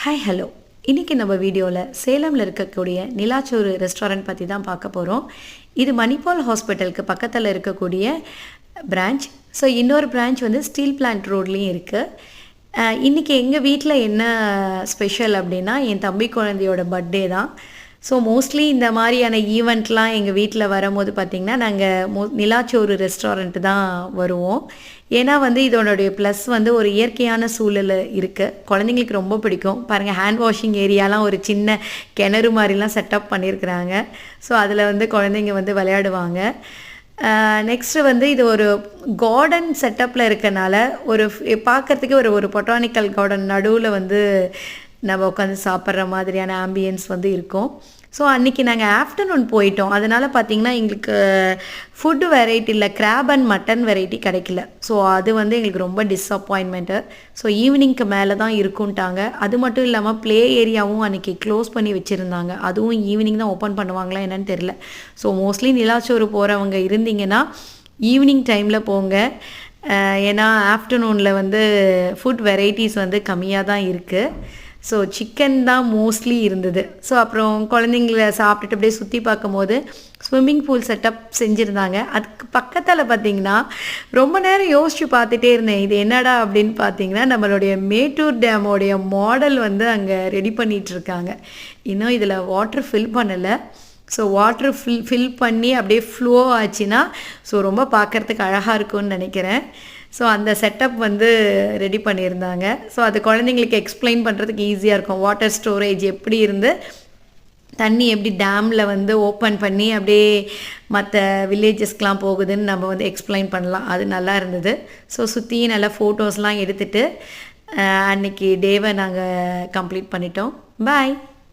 Hi hello இன்றைக்கி நம்ம வீடியோவில் சேலமில் இருக்கக்கூடிய நிலாச்சோறு ரெஸ்டாரண்ட் பற்றி தான் பார்க்க போகிறோம். இது மணிபால் ஹாஸ்பிட்டலுக்கு பக்கத்தில் இருக்கக்கூடிய பிரான்ச். ஸோ இன்னொரு பிரான்ச் வந்து ஸ்டீல் பிளான்ட் ரோட்லேயும் இருக்குது. இன்றைக்கி எங்கள் வீட்டில் என்ன ஸ்பெஷல் அப்படின்னா, என் தம்பி குழந்தையோட பர்த்டே தான். ஸோ மோஸ்ட்லி இந்த மாதிரியான ஈவெண்ட்லாம் எங்கள் வீட்டில் வரும்போது பார்த்திங்கன்னா நாங்கள் நிலாச்சோறு ரெஸ்டாரண்ட்டு தான் வருவோம். ஏன்னா வந்து இதோடைய ப்ளஸ் வந்து ஒரு இயற்கையான சூழல் இருக்குது. குழந்தைங்களுக்கு ரொம்ப பிடிக்கும். பாருங்கள், ஹேண்ட் வாஷிங் ஏரியாலாம் ஒரு சின்ன கிணறு மாதிரிலாம் செட்டப் பண்ணியிருக்கிறாங்க. ஸோ அதில் வந்து குழந்தைங்க வந்து விளையாடுவாங்க. நெக்ஸ்ட்டு வந்து இது ஒரு கார்டன் செட்டப்பில் இருக்கனால ஒரு பார்க்குறதுக்கு ஒரு பொட்டானிக்கல் கார்டன் நடுவில் வந்து நம்ம உட்காந்து சாப்பிட்ற மாதிரியான ஆம்பியன்ஸ் வந்து இருக்கும். ஸோ அன்றைக்கி நாங்கள் ஆஃப்டர்நூன் போயிட்டோம். அதனால் பார்த்திங்கன்னா எங்களுக்கு ஃபுட்டு வெரைட்டி இல்லை, கிராப் அண்ட் மட்டன் வெரைட்டி கிடைக்கல. ஸோ அது வந்து எங்களுக்கு ரொம்ப டிஸப்பாயின்மெண்ட்டு. ஸோ ஈவினிங்க்கு மேலே தான் இருக்குன்ட்டாங்க. அது மட்டும் இல்லாமல் ப்ளே ஏரியாவும் அன்றைக்கி க்ளோஸ் பண்ணி வச்சுருந்தாங்க. அதுவும் ஈவினிங் தான் ஓப்பன் பண்ணுவாங்களா என்னன்னு தெரில. ஸோ மோஸ்ட்லி நிலாச்சோறு போகிறவங்க இருந்தீங்கன்னா ஈவினிங் டைமில் போங்க. ஏன்னா ஆஃப்டர்நூனில் வந்து ஃபுட் வெரைட்டிஸ் வந்து கம்மியாக தான் இருக்குது. ஸோ சிக்கன் தான் மோஸ்ட்லி இருந்தது. ஸோ அப்புறம் குழந்தைங்கள சாப்பிட்டுட்டு அப்படியே சுற்றி பார்க்கும்போது ஸ்விம்மிங் பூல் செட்டப் செஞ்சுருந்தாங்க. அதுக்கு பக்கத்தில் பார்த்திங்கன்னா ரொம்ப நேரம் யோசித்து பார்த்துட்டே இருந்தேன், இது என்னடா அப்படின்னு பார்த்தீங்கன்னா நம்மளுடைய மேட்டூர் டேமோடைய மாடல் வந்து அங்கே ரெடி பண்ணிகிட்ருக்காங்க. இன்னும் இதில் வாட்டர் ஃபில் பண்ணலை. ஸோ வாட்ரு ஃபில் பண்ணி அப்படியே ஃப்ளோ ஆச்சுன்னா ஸோ ரொம்ப பார்க்குறதுக்கு அழகாக இருக்கும்னு நினைக்கிறேன். ஸோ அந்த செட்டப் வந்து ரெடி பண்ணியிருந்தாங்க. ஸோ அது குழந்தைங்களுக்கு எக்ஸ்பிளைன் பண்ணுறதுக்கு ஈஸியாக இருக்கும். வாட்டர் ஸ்டோரேஜ் எப்படி இருந்து தண்ணி எப்படி டேமில் வந்து ஓப்பன் பண்ணி அப்படியே மற்ற வில்லேஜஸ்க்கெலாம் போகுதுன்னு நம்ம வந்து எக்ஸ்பிளைன் பண்ணலாம். அது நல்லா இருந்தது. ஸோ சுற்றியும் நல்லா ஃபோட்டோஸ்லாம் எடுத்துகிட்டு அன்றைக்கி டேவை நாங்கள் கம்ப்ளீட் பண்ணிட்டோம். பாய்.